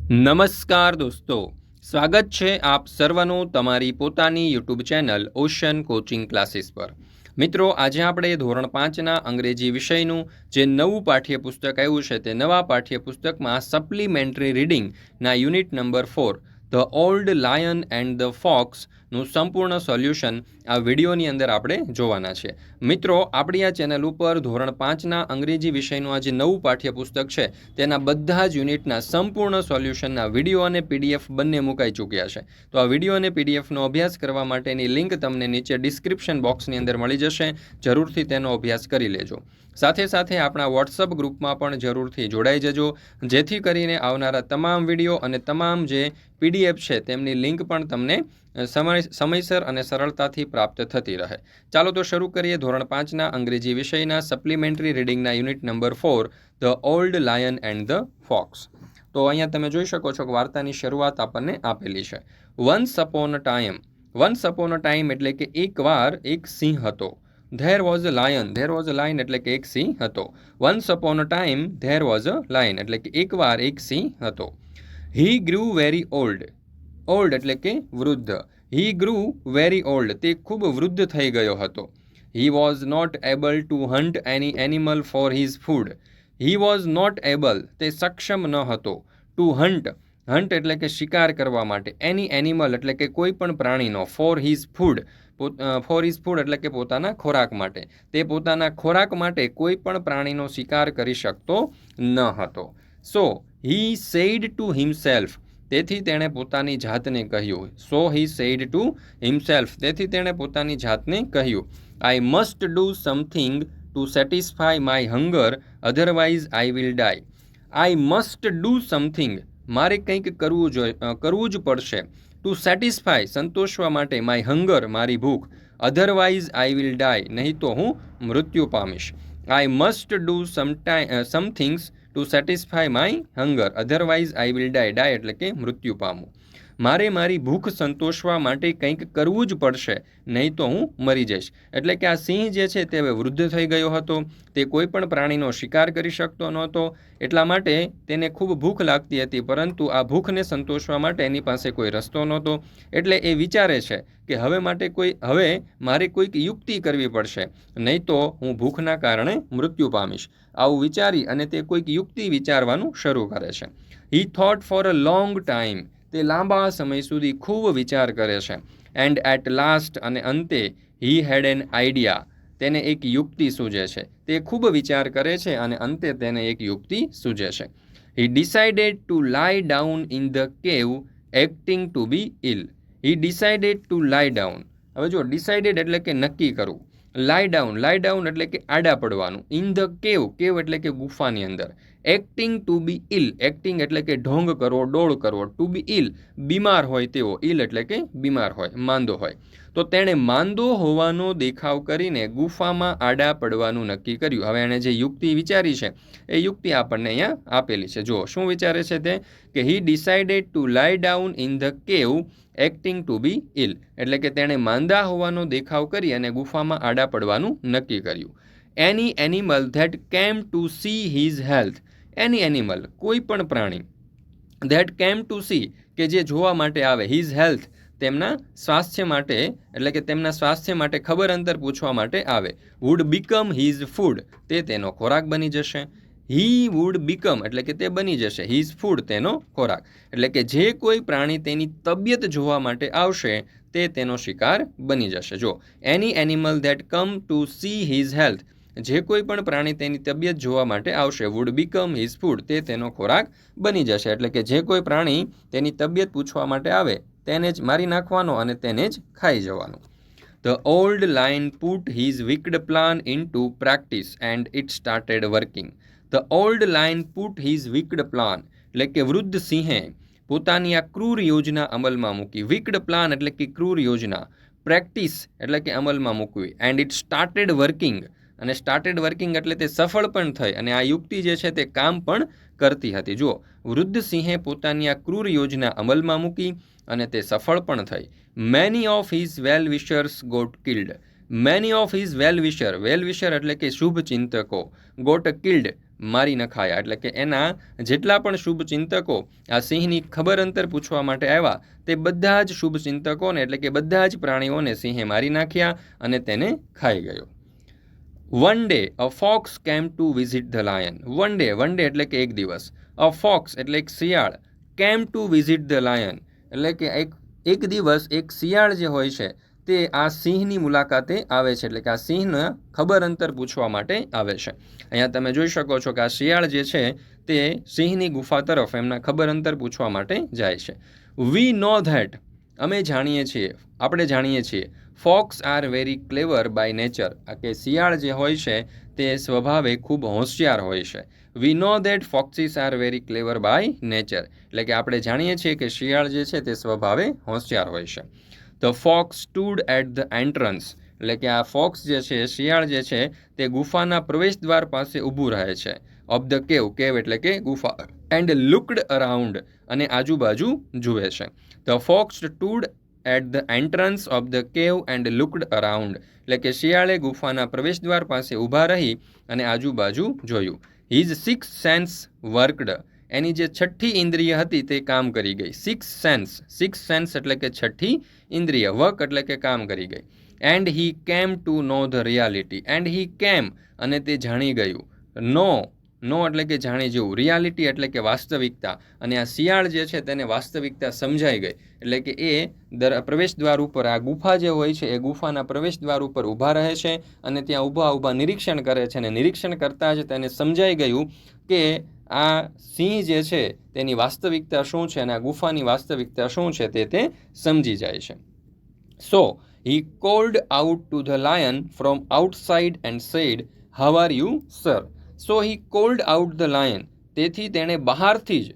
નમસ્કાર દોસ્તો, સ્વાગત છે આપ સર્વનું તમારી પોતાની YouTube channel ocean coaching classes પર। મિત્રો, આજે આપણે ધોરણ 5ના અંગ્રેજી વિષયનું જે નવું પાઠ્યપુસ્તક આવ્યું છે તે નવા પાઠ્યપુસ્તકમાં સપ્લિમેન્ટરી રીડિંગના unit number 4 the old lion and the ફોક્સનું સંપૂર્ણ સોલ્યુશન આ વિડીયોની અંદર આપણે જોવાના છે। મિત્રો, આપણી આ ચેનલ ઉપર ધોરણ 5ના અંગ્રેજી વિષયનું આ જે નવું પાઠ્યપુસ્તક છે તેના બધા જ યુનિટના સંપૂર્ણ સોલ્યુશનના વિડીયો અને પીડીએફ બંને મુકાઈ ચૂક્યા છે। તો આ વિડીયો અને પીડીએફનો અભ્યાસ કરવા માટેની લિંક તમને નીચે ડિસ્ક્રિપ્શન બોક્સની અંદર મળી જશે। જરૂરથી તેનો અભ્યાસ કરી લેજો। સાથે સાથે આપણા વોટ્સઅપ ગ્રુપમાં પણ જરૂરથી જોડાઈ જજો, જેથી કરીને આવનારા તમામ વિડીયો અને તમામ જે પીડીએફ છે તેમની લિંક પણ તમને સમયસર અને સરળતાથી પ્રાપ્ત થતી રહે। ચાલો તો શરૂ કરીએ ધોરણ 5ના અંગ્રેજી વિષયના સપ્લિમેન્ટરી રીડિંગના unit number 4 the old lion and the fox. તો અહીંયા તમે જોઈ શકો છો કે વાર્તાની શરૂઆત આપણને આપેલી છે। વન્સ અપોન અ ટાઈમ એટલે કે એકવાર એક સિંહ હતો। ધેર વોઝ અ લાયન એટલે કે એક સિંહ હતો। Once upon a time there was a lion એટલે કે એકવાર એક સિંહ હતો। હી ગ્રુ વેરી ઓલ્ડ એટલે કે વૃદ્ધ। હી ગ્રુ વેરી ઓલ્ડ તે ખૂબ વૃદ્ધ થઈ ગયો હતો। He was not able to hunt any animal for his food. He was not able તે સક્ષમ ન હતો ટુ હન્ટ એટલે કે શિકાર કરવા માટે, એની એનિમલ એટલે કે કોઈ પણ પ્રાણીનો, ફોર હિઝ ફૂડ એટલે કે પોતાના ખોરાક માટે, તે પોતાના ખોરાક માટે કોઈ પણ પ્રાણીનો શિકાર કરી શકતો ન હતો। So he said to himself તેથી તેણે પોતાની જાતને કહ્યું। So he said to himself તેથી તેણે પોતાની જાતને કહ્યું, I must do something to satisfy my hunger otherwise I will die. I must do something મારે કંઈક કરવું જ પડશે, ટુ સેટિસ્ફાય સંતોષવા માટે, માય હંગર મારી ભૂખ, અધરવાઇઝ આઈ વિલ ડાય નહીં તો હું મૃત્યુ પામીશ। I must do somethings to satisfy my hunger otherwise I will die એટલે કે મૃત્યુ પામું। મારે મારી ભૂખ સંતોષવા માટે કંઈક કરવું જ પડશે, નહીં તો હું મરી જઈશ। એટલે કે આ સિંહ જે છે તે હવે વૃદ્ધ થઈ ગયો હતો, તે કોઈ પણ પ્રાણીનો શિકાર કરી શકતો નહોતો, એટલા માટે તેને ખૂબ ભૂખ લાગતી હતી, પરંતુ આ ભૂખને સંતોષવા માટે એની પાસે કોઈ રસ્તો નહોતો। એટલે એ વિચારે છે કે હવે મારે કોઈક યુક્તિ કરવી પડશે, નહીં તો હું ભૂખના કારણે મૃત્યુ પામીશ। આવું વિચારી અને તે કોઈક યુક્તિ વિચારવાનું શરૂ કરે છે। He thought for a long time તે લાંબા સમય સુધી ખૂબ વિચાર કરે છે। એન્ડ એટ લાસ્ટ અને અંતે હી હેડ એન આઈડિયા તેને એક યુક્તિ સૂઝે છે। તે ખૂબ વિચાર કરે છે અને અંતે તેને એક યુક્તિ સૂઝે છે। He decided to lie down in the cave acting to be ill. He decided to lie down હવે જો ડિસાઇડેડ એટલે કે નક્કી કરવું, લાય ડાઉન એટલે કે આડા પડવાનું, ઇન ધ કેવ એટલે કે ગુફાની અંદર, એક્ટિંગ ટુ બી ઇલ એક્ટિંગ એટલે કે ઢોંગ કરવો, ડોળ કરવો, ટુ બી ઇલ બીમાર હોય તેવો, ઇલ એટલે કે બીમાર હોય, માંદો હોય। તો તેણે માંદો હોવાનો દેખાવ કરીને ગુફામાં આડા પડવાનું નક્કી કર્યું। હવે એણે જે યુક્તિ વિચારી છે એ યુક્તિ આપણને અહીંયા આપેલી છે। જુઓ શું વિચારે છે તે, કે he decided to lie down in the cave acting to be ill એટલે કે તેણે માંદા હોવાનો દેખાવ કરી અને ગુફામાં આડા પડવાનું નક્કી કર્યું। Any animal that came to see his health any animal કોઈ પણ પ્રાણી, ધેટ કેમ ટુ સી કે જે જોવા માટે આવે, હિઝ હેલ્થ તેમના સ્વાસ્થ્ય માટે એટલે કે તેમના સ્વાસ્થ્ય માટે ખબર અંતર પૂછવા માટે આવે, વુડ બીકમ હિઝ ફૂડ તે તેનો ખોરાક બની જશે। હી વુડ બીકમ એટલે કે તે બની જશે, હિઝ ફૂડ તેનો ખોરાક એટલે કે જે કોઈ પ્રાણી તેની તબિયત જોવા માટે આવશે તે તેનો શિકાર બની જશે। જો any animal that come to see his health જે કોઈ પણ પ્રાણી તેની તબિયત જોવા માટે આવશે, વુડ બીકમ હિઝ ફૂડ તે તેનો ખોરાક બની જશે। એટલે કે જે કોઈ પ્રાણી તેની તબિયત પૂછવા માટે આવે તેને જ મારી નાખવાનો અને તેને જ ખાઈ જવાનો। The old lion put his wicked plan into practice and it started working. The old lion put his wicked plan એટલે કે વૃદ્ધ સિંહે પોતાની આ ક્રૂર યોજના અમલમાં મૂકી। વિક્ડ પ્લાન એટલે કે ક્રૂર યોજના, પ્રેક્ટિસ એટલે કે અમલમાં મૂકવી, એન્ડ ઇટ સ્ટાર્ટેડ વર્કિંગ અને સ્ટાર્ટેડ વર્કિંગ એટલે તે સફળ પણ થઈ અને આ યુક્તિ જે છે તે કામ પણ કરતી હતી। જુઓ, વૃદ્ધ સિંહે પોતાની આ ક્રૂર યોજના અમલમાં મૂકી અને તે સફળ પણ થઈ। Many of his well wishers got killed many of his well wisher એટલે કે શુભ ચિંતકો, ગોટ કિલ્ડ મારી નખાયા. એટલે કે એના જેટલા પણ શુભચિંતકો આ સિંહની ખબર અંતર પૂછવા માટે આવ્યા તે બધા જ શુભચિંતકોને એટલે કે બધા જ પ્રાણીઓને સિંહે મારી નાખ્યા અને તેને ખાઈ ગયો. One day a fox came to visit the lion. One day એટલે કે એક દિવસ. અ ફોક્સ એટલે એક શિયાળ. Came to visit the lion એટલે કે એક દિવસ એક શિયાળ જે હોય છે તે આ સિંહની મુલાકાતે આવે છે. એટલે કે આ સિંહના ખબર અંતર પૂછવા માટે આવે છે. અહીંયા તમે જોઈ શકો છો કે આ શિયાળ જે છે તે સિંહની ગુફા તરફ એમના ખબર અંતર પૂછવા માટે જાય છે. વી નો ધેટ અમે જાણીએ છીએ, આપણે જાણીએ છીએ. Fox are very clever by nature. આ કે શિયાળ જે હોય છે તે સ્વભાવે ખૂબ હોશિયાર હોય છે. We know that foxes are very clever by nature. એટલે કે આપણે જાણીએ છીએ કે શિયાળ જે છે તે સ્વભાવે હોશિયાર હોય છે. The fox stood at the entrance. એટલે કે આ ફોક્સ જે છે શિયાળ જે છે તે ગુફાના પ્રવેશ દ્વાર પાસે ઊભું રહે છે. ઓફ ધ કેવ એટલે કે ગુફા. એન્ડ લુકડ અરાઉન્ડ અને આજુબાજુ જુએ છે. The fox stood at the entrance of the cave and looked around. એટલે કે શિયાળે ગુફાના પ્રવેશ દ્વાર પાસે ઊભા રહી અને આજુબાજુ જોયું. His six sense worked. એની જે છઠ્ઠી ઇન્દ્રિય હતી તે કામ કરી ગઈ. સિક્સ સેન્સ એટલે કે છઠ્ઠી ઇન્દ્રિય. વર્ક એટલે કે કામ કરી ગઈ. And he came to know the reality. And he came અને તે જાણી ગયું. નો એટલે કે જાણી જવું. રિયાલિટી એટલે કે વાસ્તવિકતા. અને આ શિયાળ જે છે તેને વાસ્તવિકતા સમજાઈ ગઈ. એટલે કે એ પ્રવેશ દ્વાર ઉપર આ ગુફા જે હોય છે એ ગુફાના પ્રવેશ દ્વાર ઉપર ઊભા રહે છે અને ત્યાં ઊભા નિરીક્ષણ કરે છે. અને નિરીક્ષણ કરતાં જ તેને સમજાઈ ગયું કે આ સિંહ જે છે તેની વાસ્તવિકતા શું છે અને આ ગુફાની વાસ્તવિકતા શું છે તે સમજી જાય છે. So he called out to the lion from outside and said, how are you sir. So he called out the lion. તેથી તેણે બહારથી જ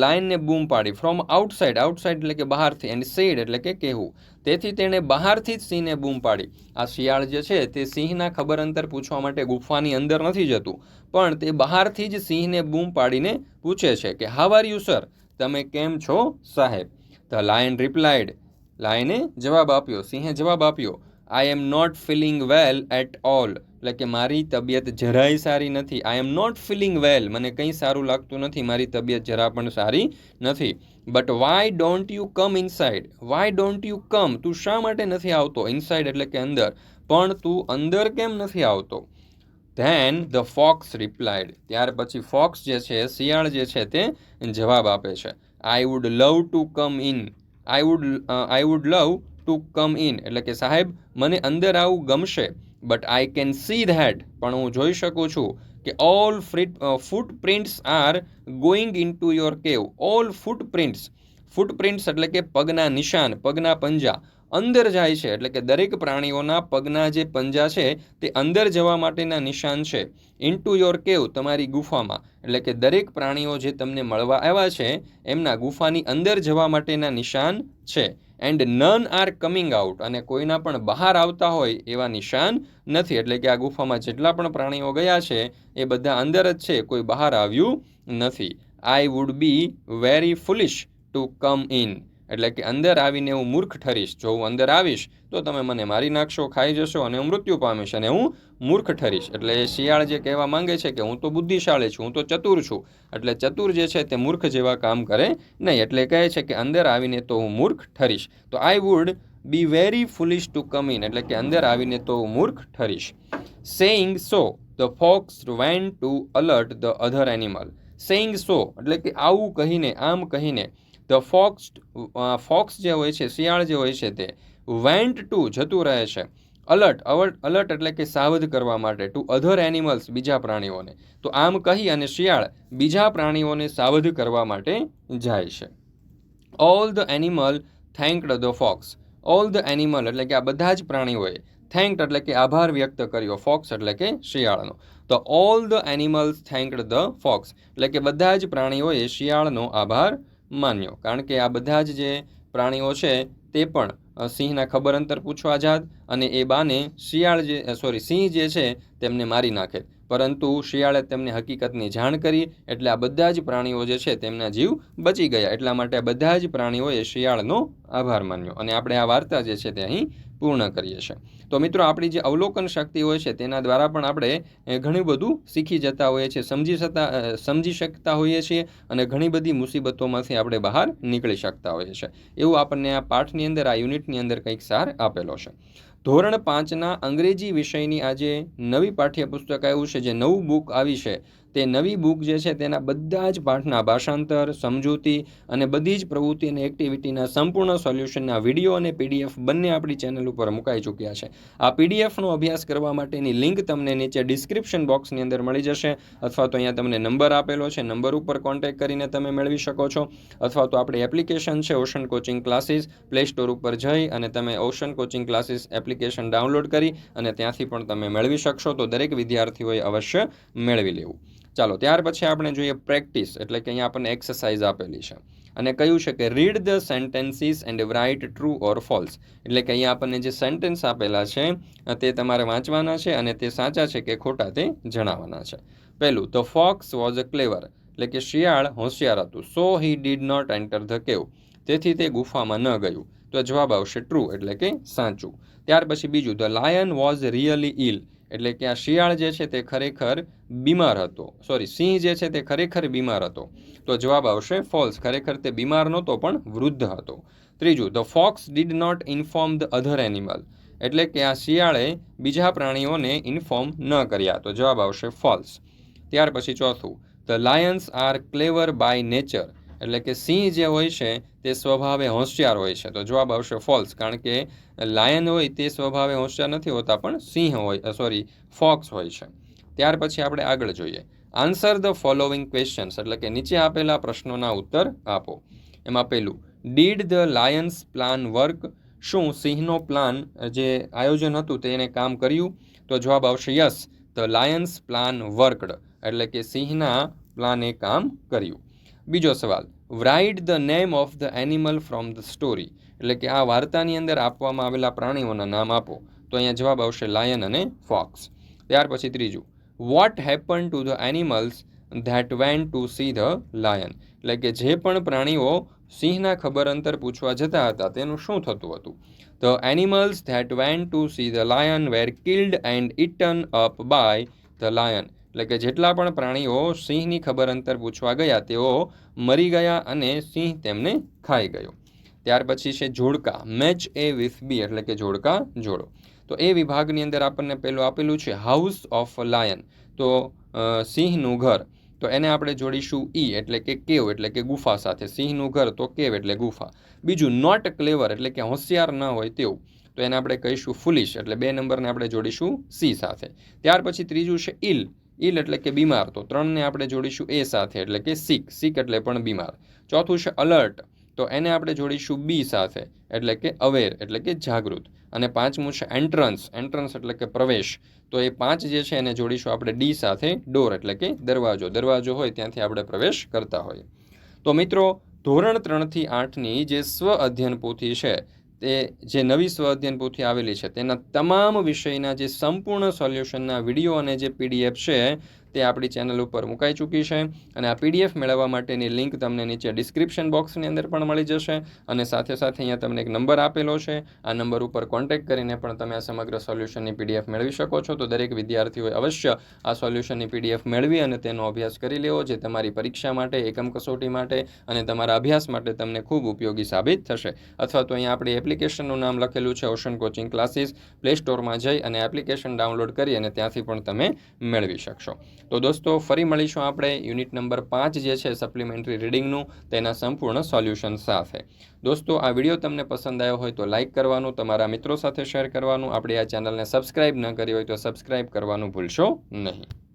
લાયનને બૂમ પાડી. ફ્રોમ આઉટસાઇડ એટલે કે બહારથી. એન્ડ સેડ એટલે કે કહેવું. તેથી તેણે બહારથી જ સિંહને બૂમ પાડી. આ શિયાળ જે છે તે સિંહના ખબર અંતર પૂછવા માટે ગુફાની અંદર નથી જતું, પણ તે બહારથી જ સિંહને બૂમ પાડીને પૂછે છે કે હાઉ આર યુ સર, તમે કેમ છો સાહેબ. The lion replied. લાયને જવાબ આપ્યો, સિંહે જવાબ આપ્યો. I am not feeling well at all. એટલે કે મારી તબિયત જરાય સારી નથી. આઈ એમ નોટ ફિલિંગ વેલ, મને કંઈ સારું લાગતું નથી, મારી તબિયત જરા પણ સારી નથી. But why don't you come inside. Why don't you come, તું શા માટે નથી આવતો. ઇનસાઇડ એટલે કે અંદર. પણ તું અંદર કેમ નથી આવતો. Then the fox replied. ત્યાર પછી ફોક્સ જે છે શિયાળ જે છે તે જવાબ આપે છે. I would love to come in. I would love to come in એટલે કે સાહેબ મને અંદર આવવું ગમશે. But I can see that, પણ હું જોઈ શકું છું કે all footprints are going in to your cave. All footprints એટલે કે પગના નિશાન, પગના પંજા અંદર જાય છે. એટલે કે દરેક પ્રાણીઓના પગના જે પંજા છે તે અંદર જવા માટેના નિશાન છે. ઇન ટુ યોર કેવ, તમારી ગુફામાં. એટલે કે દરેક પ્રાણીઓ જે તમને મળવા આવ્યા છે એમના ગુફાની અંદર જવા માટેના નિશાન છે. And none R coming out, અને કોઈના પણ બહાર આવતા હોય એવા નિશાન નથી. એટલે કે આ ગુફામાં જેટલા પણ પ્રાણીઓ ગયા છે એ બધા અંદર જ છે, કોઈ બહાર આવ્યું નથી. I would be very foolish to come in. એટલે કે અંદર આવીને હું મૂર્ખ ઠરીશ. જો હું અંદર આવીશ તો તમે મને મારી નાખશો, ખાઈ જશો અને હું મૃત્યુ પામીશ અને હું મૂર્ખ ઠરીશ. એટલે એ શિયાળ જે કહેવા માંગે છે કે હું તો બુદ્ધિશાળી છું, હું તો ચતુર છું. એટલે ચતુર જે છે તે મૂર્ખ જેવા કામ કરે નહીં. એટલે કહે છે કે અંદર આવીને તો હું મૂર્ખ ઠરીશ. તો I would be very foolish to come in એટલે કે અંદર આવીને તો હું મૂર્ખ ઠરીશ. Saying so the fox went to alert the other animal. Saying so એટલે કે આવું કહીને, આમ કહીને, ધ ફોક્સ જે હોય છે શિયાળ જે હોય છે તે વેન્ટ ટુ જતું રહે છે. અલર્ટ એટલે કે સાવધ કરવા માટે. ટુ અધર એનિમલ્સ બીજા પ્રાણીઓને. તો આમ કહી અને શિયાળ બીજા પ્રાણીઓને સાવધ કરવા માટે જાય છે. All the animal thanked the fox. All the animal એટલે કે આ બધા જ પ્રાણીઓએ થેન્કડ એટલે કે આભાર વ્યક્ત કર્યો. ફોક્સ એટલે કે શિયાળનો. તો all the animals thanked the fox એટલે કે બધા જ પ્રાણીઓએ શિયાળનો આભાર માન્યો. કારણ કે આ બધા જ જે પ્રાણીઓ છે તે પણ સિંહના ખબર અંતર પૂછવા જાત અને એ બાને સિંહ જે છે તેમને મારી નાખે. પરંતુ શિયાળે તેમને હકીકતની જાણ કરી એટલે આ બધા જ પ્રાણીઓ જે છે તેમના જીવ બચી ગયા. એટલા માટે બધા જ પ્રાણીઓએ શિયાળનો આભાર માન્યો અને આપણે આ વાર્તા જે છે તે અહીં પૂર્ણ કરીએ છીએ. તો મિત્રો, આપણી જે અવલોકન શક્તિ હોય છે તેના દ્વારા પણ આપણે ઘણું બધું શીખી જતા હોઈએ છીએ, સમજી શકતા હોઈએ છીએ અને ઘણી બધી મુસીબતોમાંથી આપણે બહાર નીકળી શકતા હોઈએ છીએ. એવું આપણને આ પાઠની અંદર, આ યુનિટની અંદર કંઈક સાર આપેલો છે. ધોરણ 5ના અંગ્રેજી વિષયની આજે નવી પાઠ્યપુસ્તક આવ્યું છે, જે નવું બુક આવી છે. તે નવી બુક જે છે તેના બધા જ પાઠના ભાષાંતર, સમજૂતી અને બધી જ પ્રવૃત્તિ અને એક્ટિવિટીના સંપૂર્ણ સોલ્યુશનના વિડીયો અને PDF બંને આપણી ચેનલ ઉપર મુકાઈ ચૂક્યા છે. આ PDFનો અભ્યાસ કરવા માટેની લિંક તમને નીચે ડિસ્ક્રિપ્શન બોક્સની અંદર મળી જશે, અથવા તો અહીંયા તમને નંબર આપેલો છે, નંબર ઉપર કોન્ટેક્ટ કરીને તમે મેળવી શકો છો, અથવા તો આપણી એપ્લિકેશન છે ocean coaching classes, play store ઉપર જઈ અને તમે ocean coaching classes application download કરી અને ત્યાંથી પણ તમે મેળવી શકશો. તો દરેક વિદ્યાર્થીઓએ અવશ્ય મેળવી લેવું. ચાલો, ત્યાર પછી આપણે જોઈએ પ્રેક્ટિસ, એટલે કે અહીંયા આપણને એક્સરસાઇઝ આપેલી છે અને કહ્યું છે કે read the sentences and write true or false. એટલે કે અહીંયા આપણને જે સેન્ટેન્સ આપેલા છે તે તમારે વાંચવાના છે અને તે સાચા છે કે ખોટા તે જણાવવાના છે. પહેલું, ધ ફોક્સ વોઝ ક્લેવર, એટલે કે શિયાળ હોશિયાર હતું. So he did not enter the cave, તેથી તે ગુફામાં ન ગયું. તો જવાબ આવશે ટ્રુ, એટલે કે સાચું. ત્યાર પછી બીજું, ધ લાયન વોઝ રિયલી ઇલ, એટલે કે આ શિયાળ જે છે તે ખરેખર બીમાર હતો. સિંહ જે છે તે ખરેખર બીમાર હતો. તો જવાબ આવશે ફોલ્સ, ખરેખર તે બીમાર નહોતો પણ વૃદ્ધ હતો. ત્રીજું, the fox did not inform the other animal, એટલે કે આ શિયાળે બીજા પ્રાણીઓને ઇન્ફોર્મ ન કર્યા. તો જવાબ આવશે ફોલ્સ. ત્યાર પછી ચોથું, the lions are clever by nature, એટલે કે સિંહ જે હોય છે તે સ્વભાવે હોશિયાર હોય છે. તો જવાબ આવશે ફોલ્સ, કારણ કે લાયન હોય તે સ્વભાવે હોશિયાર નથી હોતા, પણ સિંહ ફોક્સ હોય છે. ત્યાર પછી આપણે આગળ જોઈએ, આન્સર ધ ફોલોવિંગ ક્વેશ્ચન્સ, એટલે કે નીચે આપેલા પ્રશ્નોના ઉત્તર આપો. એમાં પહેલું, did the Lions plan work, શું સિંહનો પ્લાન જે આયોજન હતું તેને કામ કર્યું? તો જવાબ આવશે yes, the Lions plan worked, એટલે કે સિંહના પ્લાને કામ કર્યું. બીજો સવાલ, write the name of the animal from the story, એટલે કે આ વાર્તાની અંદર આપવામાં આવેલા પ્રાણીઓના નામ આપો. તો અહીંયા જવાબ આવશે લાયન અને ફોક્સ. ત્યાર પછી ત્રીજું, what happen to the animals that went to see the lion, એટલે કે જે પણ પ્રાણીઓ સિંહના ખબર અંતર પૂછવા જતા હતા તેનું શું થતું હતું? The animals that went to see the lion were killed and eaten up by the lion, એટલે કે જેટલા પણ પ્રાણીઓ સિંહની ખબર અંતર પૂછવા ગયા તેઓ મરી ગયા અને સિંહ તેમને ખાઈ ગયો. ત્યાર પછી છે જોડકા, મેચ એ વિથ બી, એટલે કે જોડકા જોડો. તો એ વિભાગની અંદર આપણને પહેલું આપેલું છે હાઉસ ઓફ લાયન, તો સિંહનું ઘર. તો એને આપણે જોડીશું ઈ, એટલે કે કેવ, એટલે કે ગુફા સાથે. સિંહનું ઘર તો કેવ એટલે ગુફા. બીજું, નોટ ક્લેવર, એટલે કે હોશિયાર ન હોય તેવું, તો એને આપણે કહીશું ફુલિશ, એટલે 2 નંબરને આપણે જોડીશું સી સાથે. ત્યાર પછી ત્રીજું છે ઇલ એટલે કે બીમાર, તો 3ને આપણે જોડીશું એ સાથે, એટલે કે સિક એટલે પણ બીમાર. ચોથું છે અલર્ટ, તો એને આપણે જોડીશું બી સાથે, એટલે કે અવેર, એટલે કે જાગૃત. અને પાંચમું છે એન્ટ્રન્સ એટલે કે પ્રવેશ, તો એ 5 જે છે એને જોડીશું આપણે ડી સાથે, ડોર એટલે કે દરવાજો હોય ત્યાંથી આપણે પ્રવેશ કરતા હોઈએ. તો મિત્રો, ધોરણ 3થી 8ની જે સ્વ અધ્યયન પોથી છે, તે જે નવી સ્વ અધ્યયન પોથી આવેલી છે તેના તમામ વિષયના જે સંપૂર્ણ સોલ્યુશનના વિડીયો અને જે PDF છે તે આપણી ચેનલ ઉપર મુકાઈ ચૂકી છે. અને આ PDF મેળવવા માટેની લિંક તમને નીચે ડિસ્ક્રિપ્શન બોક્સની અંદર પણ મળી જશે. અને સાથે સાથે અહીંયા તમને એક નંબર આપેલો છે, આ નંબર ઉપર કોન્ટેક્ટ કરીને પણ તમે આ સમગ્ર સોલ્યુશનની PDF મેળવી શકો છો. તો દરેક વિદ્યાર્થીઓએ અવશ્ય આ સોલ્યુશનની PDF મેળવી અને તેનો અભ્યાસ કરી લેવો, જે તમારી પરીક્ષા માટે, એકમ કસોટી માટે અને તમારા અભ્યાસ માટે તમને ખૂબ ઉપયોગી સાબિત થશે. અથવા તો અહીંયા આપણી એપ્લિકેશનનું નામ લખેલું છે ઓશન કોચિંગ ક્લાસીસ, પ્લે સ્ટોરમાં જઈ અને એપ્લિકેશન ડાઉનલોડ કરી અને ત્યાંથી પણ તમે મેળવી શકશો. તો દોસ્તો, ફરી મળીશું આપણે યુનિટ નંબર 5 જે છે સપ્લિમેન્ટરી રીડિંગનું, તેના સંપૂર્ણ સોલ્યુશન સાથે. દોસ્તો, આ વિડીયો તમને પસંદ આવ્યો હોય તો લાઇક કરવાનું, તમારા મિત્રો સાથે શેર કરવાનું, આપણી આ ચેનલને સબસ્ક્રાઇબ ન કરી હોય તો સબસ્ક્રાઇબ કરવાનું ભૂલશો નહીં.